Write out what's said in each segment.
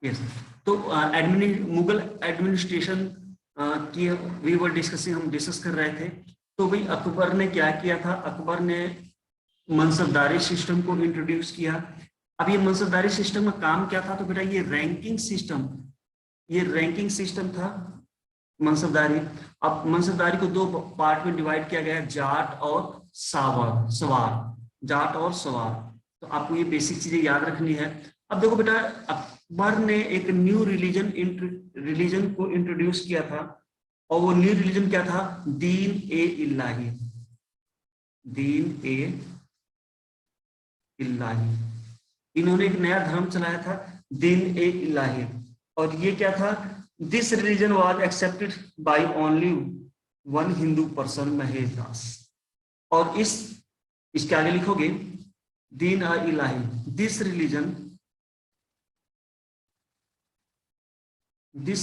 Yes, तो Mughal administration की we were discussing, हम डिस्कस कर रहे थे। तो भाई अकबर ने क्या किया था, अकबर ने मनसबदारी सिस्टम को इंट्रोड्यूस किया। अब ये मनसबदारी सिस्टम का काम क्या था, तो बेटा ये रैंकिंग सिस्टम था मनसबदारी। अब मनसबदारी को दो पार्ट में डिवाइड किया गया है, जाट और सवार, जाट और सवार। तो आपको ये बेसिक चीजें याद रखनी है। अब देखो बेटा, अकबर ने एक न्यू रिलीजन को इंट्रोड्यूस किया था, और वो न्यू रिलीजन क्या था, दीन ए इलाही, दीन ए इलाही। इन्होंने एक नया धर्म चलाया था, दीन ए इलाही। और ये क्या था, this religion was accepted by only one Hindu person, Mahesh Das. और इसके आगे लिखोगे Din i Ilahi, this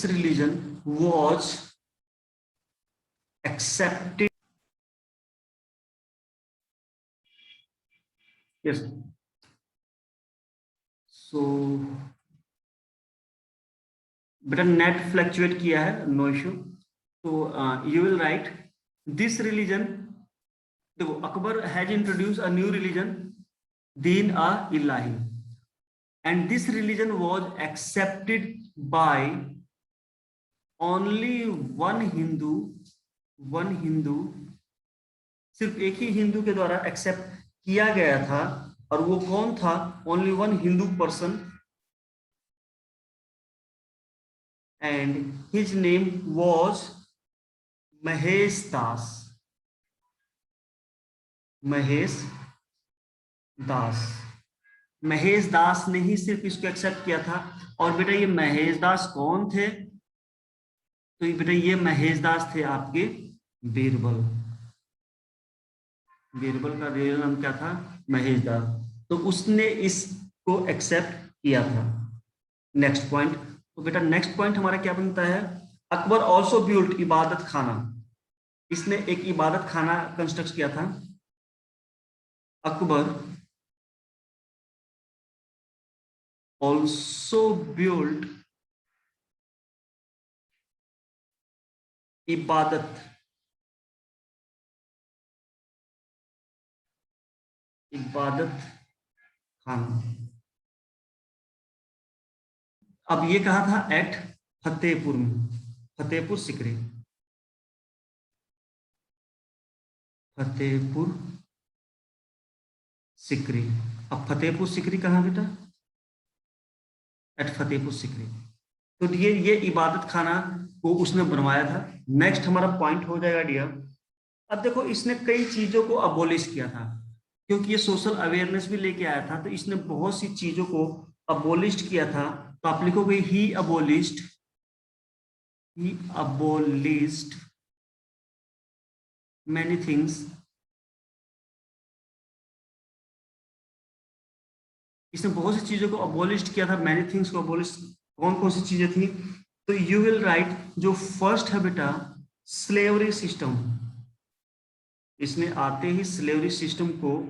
religion was accepted. Yes, so बेटा नेट फ्लक्चुएट किया है, नो इश्यू। तो you will write this religion. देखो, Akbar has introduce a new religion, Din i Ilahi, and this religion was accepted by only one Hindu, सिर्फ एक ही हिंदू के द्वारा एक्सेप्ट किया गया था। और वो कौन था, only one Hindu person, and his name was Mahesh Das, Mahesh Das. Mahesh Das ने ही सिर्फ इसको एक्सेप्ट किया था। और बेटा ये महेश दास कौन थे, तो बेटा ये महेश दास थे आपके बीरबल। बीरबल का रियल नाम क्या था, महेश दास। तो उसने इसको एक्सेप्ट किया था। नेक्स्ट पॉइंट, तो बेटा नेक्स्ट पॉइंट हमारा क्या बनता है, अकबर ऑल्सो बिल्ट इबादत खाना। इसने एक इबादत खाना कंस्ट्रक्ट किया था। अकबर ऑल्सो बिल्ट इबादत इबादत खाना। अब ये कहा था एट फतेहपुर में, फतेहपुर सिकरी, फतेहपुर सिकरी। अब फतेहपुर सिकरी कहाँ बेटा, एट फतेहपुर सिकरी। तो ये इबादत खाना को उसने बनवाया था। नेक्स्ट हमारा पॉइंट हो जाएगा डियर। अब देखो, इसने कई चीजों को अबोलिश किया था, क्योंकि ये सोशल अवेयरनेस भी लेके आया था, तो इसने बहुत सी चीजों को अबोलिश किया था। तो आप लिखोगे ही अबोलिश्ड मैनी थिंग्स। इसने बहुत सी चीजों को अबोलिश किया था, मैनी थिंग्स को अबोलिश। कौन कौन सी चीजें थी, तो यू विल राइट, जो फर्स्ट है बेटा स्लेवरी सिस्टम। इसने आते ही स्लेवरी सिस्टम को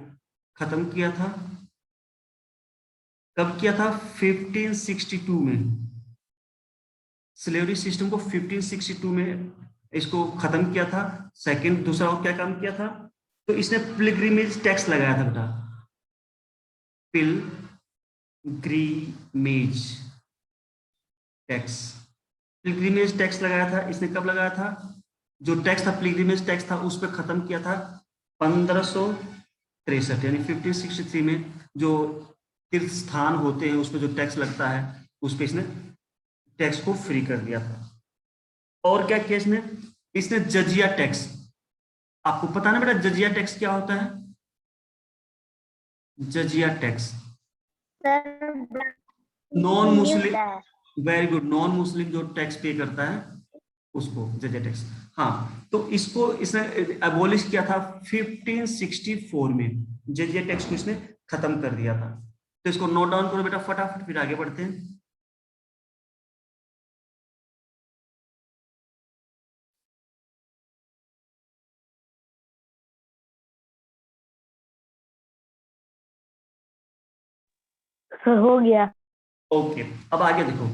खत्म किया था। कब किया था, 1562 में। स्लेवरी सिस्टम को 1562 में इसको खत्म किया था। सेकंड, दूसरा वो क्या काम किया था, तो इसने पिलग्रिमेज टैक्स लगाया था बेटा, पिलग्रिमेज टैक्स। पिलग्रिमेज टैक्स लगाया था इसने, कब लगाया था, जो टैक्स था पिलग्रिमेज टैक्स था उस पर खत्म किया था 1563, यानी 1563 में। जो तीर्थ स्थान होते हैं उस पर जो टैक्स लगता है, उस पर इसने टैक्स को फ्री कर दिया था। और क्या किया इसने, इसने जजिया टैक्स। आपको पता ना बेटा जजिया टैक्स क्या होता है, jizya tax. Non Muslim, very good, non Muslim जो टैक्स पे करता है उसको जजिया टैक्स। हाँ, तो इसको इसने एबोलिश किया था 1564 में। जजिया टैक्स को इसने खत्म कर दिया था। तो इसको नोट डाउन करो बेटा फटाफट, फिर आगे बढ़ते हैं। सर हो गया। ओके, अब आगे देखो,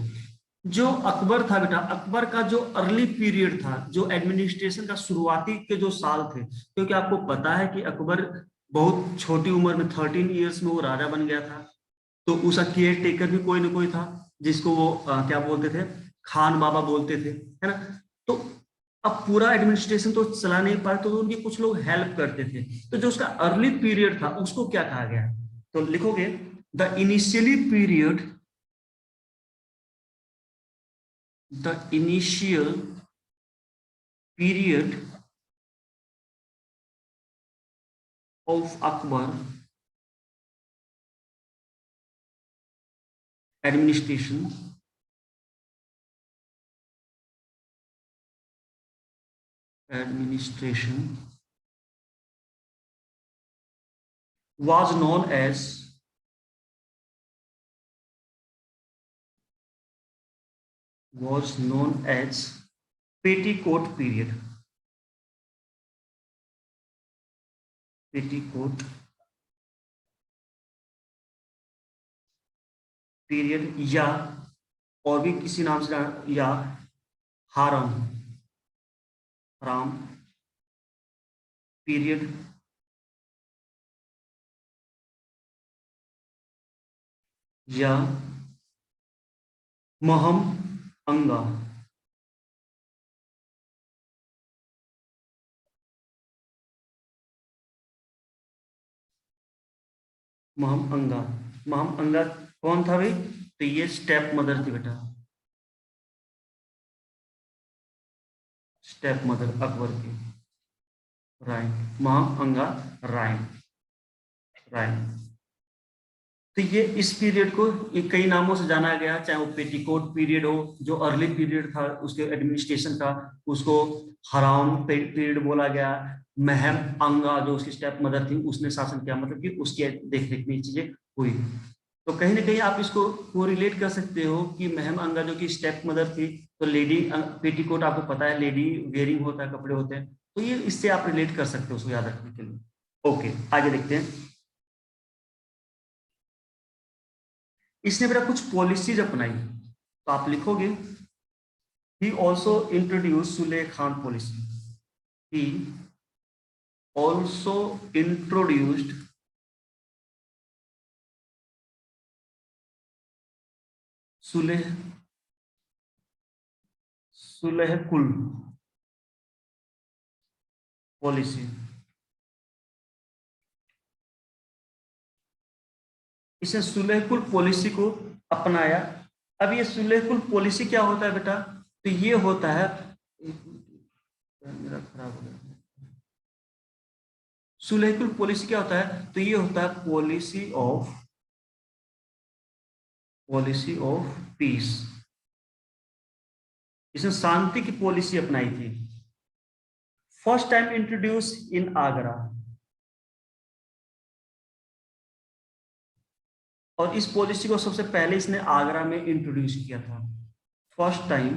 जो अकबर था बेटा, अकबर का जो अर्ली पीरियड था, जो एडमिनिस्ट्रेशन का शुरुआती के जो साल थे, क्योंकि आपको पता है कि अकबर बहुत छोटी उम्र में 13 इयर्स में वो राजा बन गया था, तो उसका केयर टेकर भी कोई ना कोई था, जिसको वो क्या बोलते थे, खान बाबा बोलते थे, है ना। तो अब पूरा एडमिनिस्ट्रेशन तो चला नहीं पाए, तो उनके कुछ लोग हेल्प करते थे। तो जो उसका अर्ली पीरियड था उसको क्या कहा गया, तो लिखोगे the initially period, the initial period of Akbar administration was known as petticoat period. petticoat period, या और भी किसी नाम से या हारम राम पीरियड, या महम अंगा, महम अंगा। महम अंगा कौन था भाई, तो ये स्टेप मदर थी बेटा, स्टेप मदर अकबर की, राइट, महम अंगा राय, राय। तो ये इस पीरियड को ये कई नामों से जाना गया, चाहे वो पेटीकोट पीरियड हो, जो अर्ली पीरियड था उसके एडमिनिस्ट्रेशन का, उसको हराम पीरियड बोला गया। महम अंगा जो उसकी स्टेप मदर थी, उसने शासन किया, मतलब कि उसकी देख रेख में ये चीजें हुई। तो कहीं ना कहीं आप इसको को रिलेट कर सकते हो कि महम अंगा जो कि स्टेप मदर थी, तो लेडी पेटीकोट आपको पता है लेडी वेयरिंग होता है, कपड़े होते हैं, तो ये इससे आप रिलेट कर सकते हो उसको याद रखने के लिए। ओके, आगे देखते हैं। इसने बेटा कुछ पॉलिसीज अपनाई, तो आप लिखोगे ही ऑल्सो इंट्रोड्यूस सुले खान policy, he also introduced Sulh Sulh kul policy. इसने सुलेह कुल पॉलिसी को अपनाया। अब ये सुलेह कुल पॉलिसी क्या होता है बेटा, तो ये होता है, मेरा खराब हो गया, सुलेह कुल पॉलिसी क्या होता है, तो ये होता है पॉलिसी ऑफ पीस। इसने शांति की पॉलिसी अपनाई थी, फर्स्ट टाइम इंट्रोड्यूस इन आगरा। और इस पॉलिसी को सबसे पहले इसने आगरा में इंट्रोड्यूस किया था, first time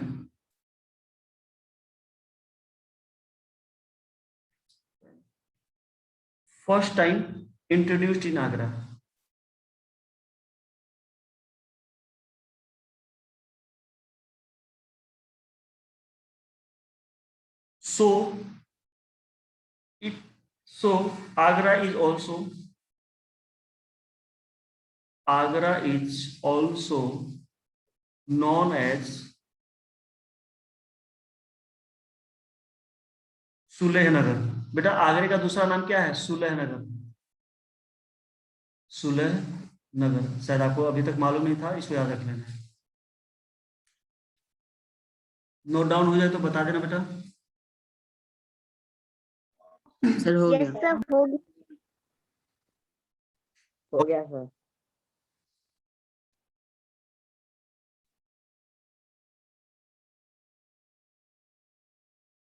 introduced in Agra. So it so Agra is also known as सुलेह नगर। बेटा आगरे का दूसरा नाम क्या है, सुलेह नगर, सुलेह नगर, शायद आपको अभी तक मालूम नहीं था, इसको याद रख लेना है। नोट डाउन हो जाए तो बता देना बेटा। सर हो यस गया, सर हो गया सर।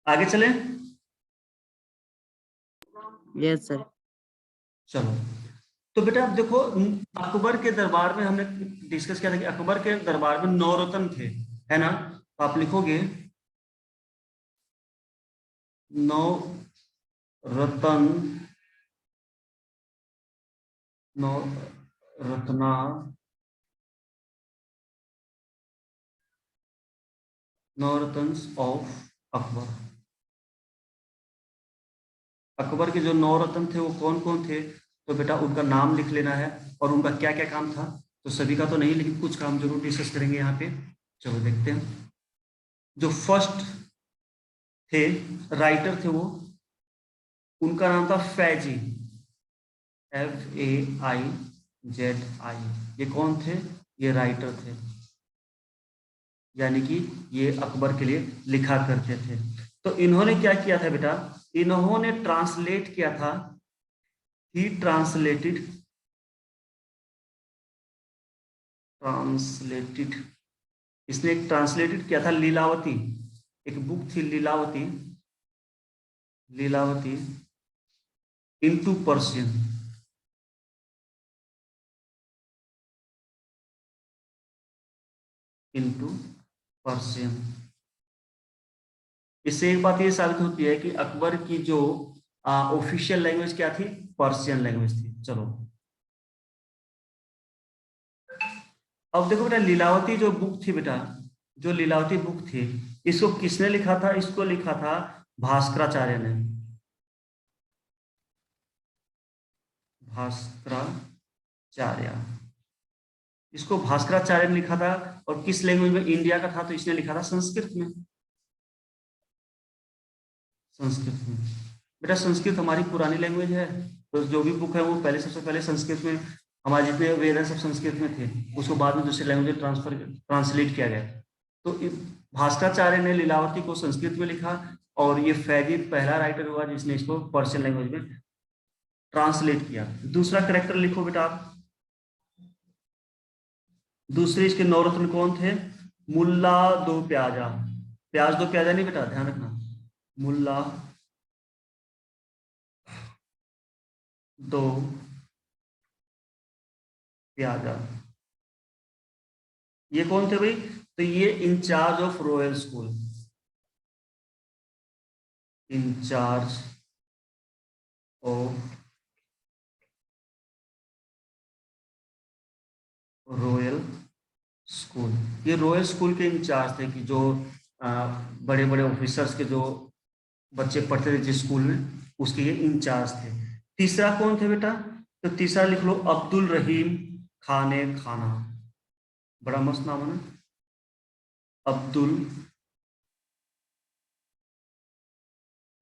आगे चलें, यस सर। चलो। तो बेटा अब देखो, अकबर के दरबार में हमने डिस्कस किया था कि अकबर के दरबार में 9 रत्न थे, है ना। तो आप लिखोगे 9 रत्न, 9 रत्ना नवरत्न ऑफ अकबर। अकबर के जो नौ रत्न थे वो कौन कौन थे? तो बेटा उनका नाम लिख लेना है और उनका क्या क्या काम था। तो सभी का तो नहीं, लेकिन कुछ काम जरूर डिस्कस करेंगे यहाँ पे। चलो देखते हैं। जो फर्स्ट थे राइटर थे वो, उनका नाम था फैजी, FAIZI। ये कौन थे? ये राइटर थे, यानी कि ये अकबर के लिए लिखा करते थे। तो इन्होंने क्या किया था बेटा? इन्होंने ट्रांसलेट किया था, ही ट्रांसलेटेड इसने एक ट्रांसलेटेड किया था लीलावती, एक बुक थी Lilavati, into Persian. Into Persian. इससे एक बात ये साबित होती है कि अकबर की जो ऑफिशियल लैंग्वेज क्या थी? पर्शियन लैंग्वेज थी। चलो अब देखो बेटा, लीलावती जो बुक थी बेटा, जो लीलावती बुक थी, इसको किसने लिखा था? इसको लिखा था भास्कराचार्य ने। भास्कराचार्य, इसको भास्कराचार्य ने लिखा था। और किस लैंग्वेज में? इंडिया का था तो इसने लिखा था संस्कृत में। संस्कृत में बेटा, संस्कृत हमारी पुरानी लैंग्वेज है, तो जो भी बुक है वो पहले, सबसे पहले संस्कृत में, हमारे जितने वेद हैं सब संस्कृत में थे, उसको बाद में दूसरे लैंग्वेज ट्रांसलेट किया गया। तो भास्कराचार्य ने लीलावती को संस्कृत में लिखा, और ये फैजी पहला राइटर हुआ जिसने इसको पर्शियन लैंग्वेज में ट्रांसलेट किया। दूसरा करेक्टर लिखो बेटा आप। दूसरे इसके नौरत्न कौन थे? मुल्ला दो प्याजा। प्याज दो प्याजा नहीं बेटा, ध्यान रखना। मुल्ला दो प्याजा, ये कौन थे भाई? तो ये in charge of royal school, in charge of royal school. ये रॉयल स्कूल के इंचार्ज थे, कि जो बड़े बड़े ऑफिसर्स के जो बच्चे पढ़ते थे जिस स्कूल में, उसके ये इंचार्ज थे। तीसरा कौन थे बेटा? तो तीसरा लिख लो, अब्दुल रहीम खाने खाना। बड़ा मस्त नाम है ना, अब्दुल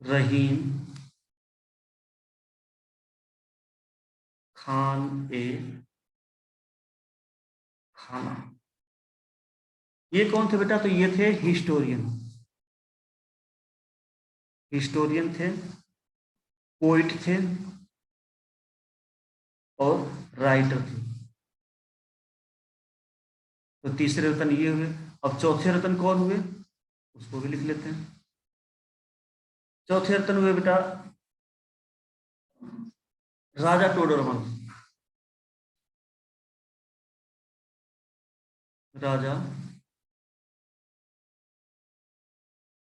रहीम खान ए खाना। ये कौन थे बेटा? तो ये थे हिस्टोरियन, हिस्टोरियन थे, पोइट थे और राइटर थे। तो तीसरे रत्न ये हुए। अब चौथे रत्न कौन हुए? उसको भी लिख लेते हैं। चौथे रत्न हुए बेटा राजा टोडरमल। राजा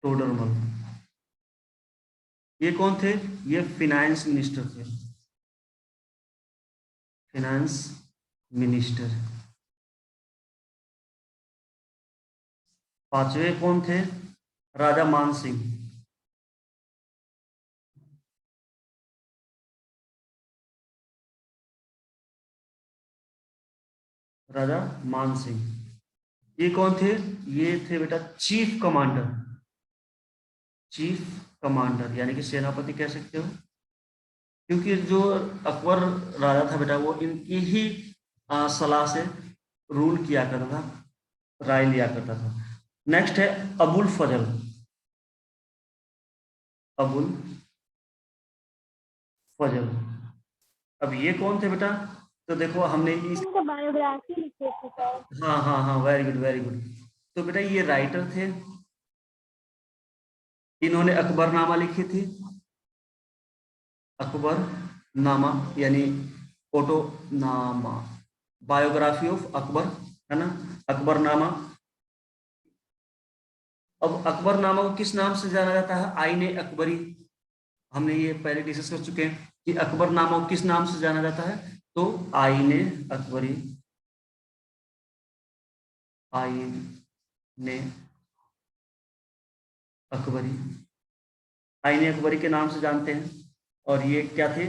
टोडरमल, ये कौन थे? ये फिनांस मिनिस्टर थे, फिनांस मिनिस्टर। पांचवे कौन थे? राजा मान सिंह। राजा मान सिंह, ये कौन थे? ये थे बेटा चीफ कमांडर, चीफ कमांडर यानी कि सेनापति कह सकते हो, क्योंकि जो अकबर राजा था बेटा, वो इनकी ही सलाह से रूल किया करता था, राय लिया करता था। नेक्स्ट है अबुल फजल, अबुल फजल। अब ये कौन थे बेटा? तो देखो हमने इस बायोग्राफी लिखे थे सर। हाँ हाँ हाँ, वेरी गुड वेरी गुड। तो बेटा ये राइटर थे, इन्होंने अकबरनामा लिखी थी, अकबरनामा यानी ऑटो नामा, बायोग्राफी ऑफ अकबर, है ना, अकबरनामा। अब अकबरनामा को किस नाम से जाना जाता है? आईने अकबरी। हमने ये पहले डिस्कस कर चुके हैं कि अकबरनामा को किस नाम से जाना जाता है? तो आईने अकबरी, आईने अकबरी, आईने अकबरी के नाम से जानते हैं। और ये क्या थे?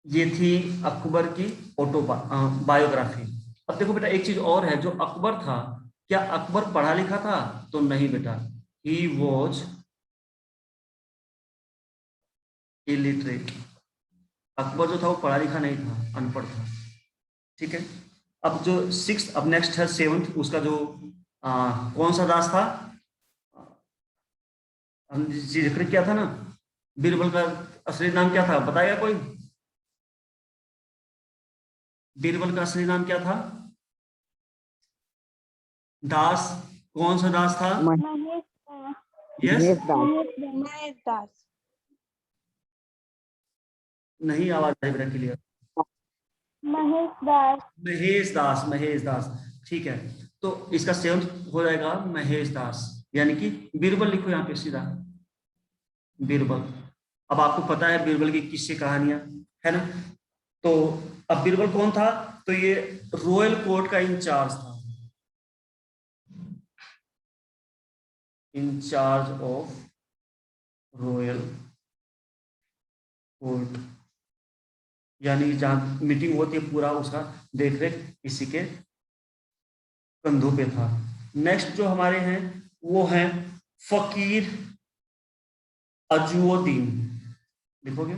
ये थी अकबर की बायोग्राफी। अब देखो बेटा, एक चीज और है, जो अकबर था, क्या अकबर पढ़ा लिखा था? तो नहीं बेटा, ही वॉज इलिटरेट। अकबर जो था वो पढ़ा लिखा नहीं था, अनपढ़ था। ठीक है। अब जो सिक्स, अब नेक्स्ट है सेवंथ, उसका जो कौन सा दास था? हम जिक्र किया था ना, बीरबल का असली नाम क्या था, बताएगा कोई? बीरबल का असली नाम क्या था? दास, कौन सा दास था? महेश दास। यस। महेश दास। महेश दास। नहीं, आवाज आई बेटा क्लियर। महेश दास। महेश दास, महेश दास। ठीक है, तो इसका सेवंथ हो जाएगा महेश दास, यानी कि बीरबल लिखो यहाँ पे सीधा, बीरबल। अब आपको पता है बीरबल की किस्से कहानियां, है ना? तो अब बीरबल कौन था? तो ये रॉयल कोर्ट का इंचार्ज था, इंचार्ज ऑफ रॉयल कोर्ट, यानी जहां मीटिंग होती है पूरा उसका देख रेख इसी के कंधों पे था। नेक्स्ट जो हमारे हैं वो हैं फकीर अजूद्दीन, लिखोगे?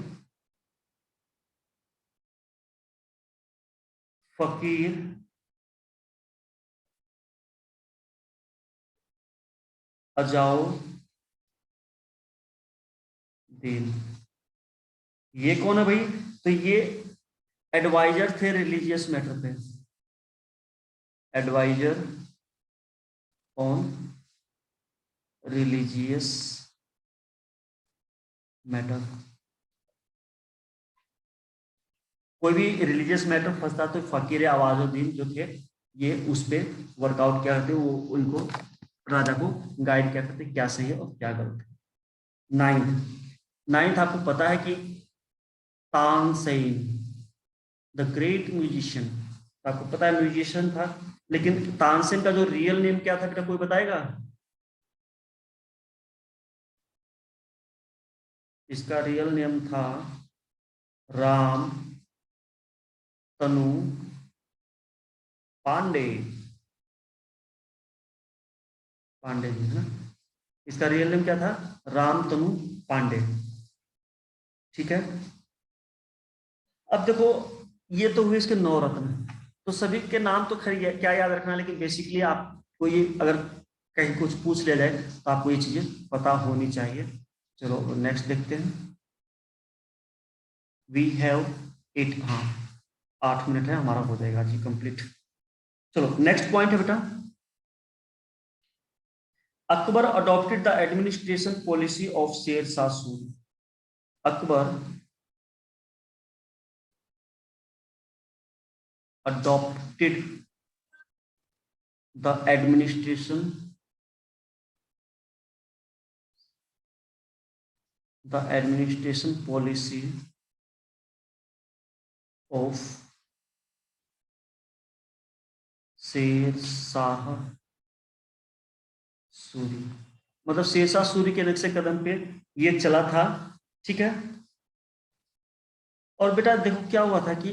फकीर अजाउद्दीन, ये कौन है भाई? तो ये एडवाइजर थे रिलीजियस मैटर पे, एडवाइजर ऑन रिलीजियस मैटर। कोई भी रिलीजियस मैटर फंसता तो फकीर अवाजुद्दीन जो थे, ये उस पे वर्कआउट क्या करते, वो उनको, राजा को गाइड क्या करते, क्या सही है और क्या गलत है। नाइन्थ, नाइन्थ आपको पता है कि तानसेन, द ग्रेट म्यूजिशियन, आपको पता है म्यूजिशियन था, लेकिन तानसेन का जो रियल नेम क्या था बेटा, कोई बताएगा? इसका रियल नेम था राम तनु पांडे, पांडे जी है ना, इसका रियल नेम क्या था? राम तनु पांडे। ठीक है। अब देखो, ये तो हुए इसके 9 रत्न, तो सभी के नाम तो खैर क्या याद रखना, लेकिन बेसिकली आपको ये अगर कहीं कुछ पूछ लिया जाए तो आपको ये चीजें पता होनी चाहिए। चलो नेक्स्ट देखते हैं। वी हैव 8, हाँ 8 मिनट है, हमारा हो जाएगा जी कंप्लीट। चलो नेक्स्ट पॉइंट है बेटा, Akbar adopted the administration policy of Sher Shah Suri. Akbar adopted the administration policy of Sher Shah Suri, मतलब शेर शाह सूरी के नक्शे कदम पे ये चला था। ठीक है। और बेटा देखो क्या हुआ था कि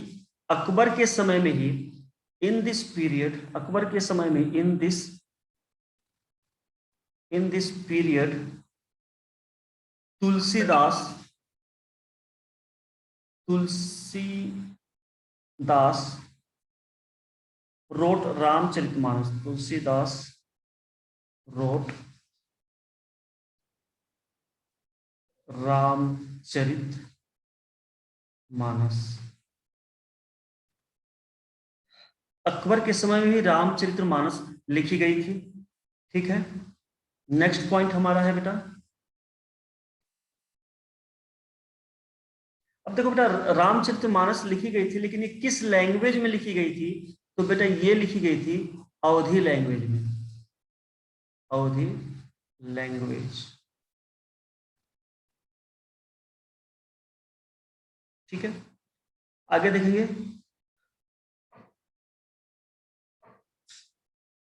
अकबर के समय में ही, इन दिस पीरियड, अकबर के समय में, in this period Tulsidas, Tulsidas wrote Ramcharitmanas, Tulsidas wrote Ramcharit Manas. Akbar के समय में ही रामचरित्र मानस लिखी गई थी। ठीक है। नेक्स्ट पॉइंट हमारा है बेटा, अब देखो बेटा, रामचरित्र मानस लिखी गई थी, लेकिन ये किस लैंग्वेज में लिखी गई थी? तो बेटा ये लिखी गई थी अवधी लैंग्वेज में, अवधी लैंग्वेज। ठीक है। आगे देखेंगे,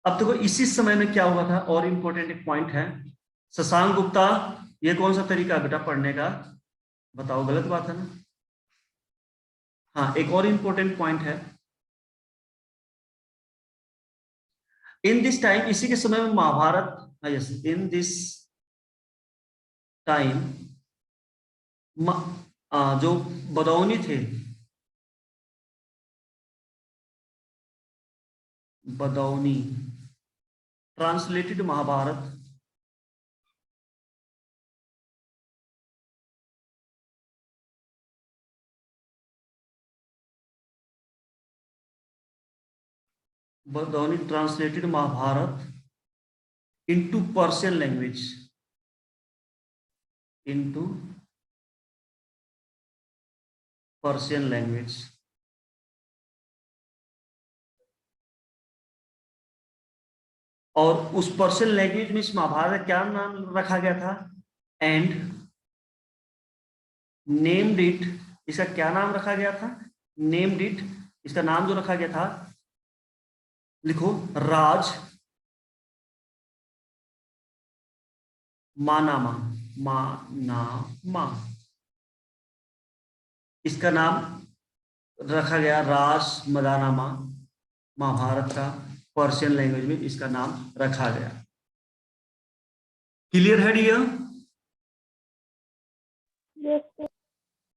अब देखो इसी समय में क्या हुआ था, और इम्पोर्टेंट एक पॉइंट है, शशांक गुप्ता, ये कौन सा तरीका है बेटा पढ़ने का, बताओ, गलत बात है ना। हाँ, एक और इम्पोर्टेंट पॉइंट है, इन दिस टाइम, इसी के समय में Mahabharata, yes, in this time जो बदौनी थे, Badauni translated Mahabharata, Badauni translated Mahabharata into Persian language, into Persian language, और उस पर्शियन लैंग्वेज में इस महाभारत का क्या नाम रखा गया था, एंड नेम्ड इट, इसका क्या नाम रखा गया था, नेम्ड इट, इसका नाम जो रखा गया था, लिखो, राज मानामा, मानामा, इसका नाम रखा गया राज मदानामा, महाभारत का पर्शियन लैंग्वेज में इसका नाम रखा गया। क्लियर है डियर? Yes, sir.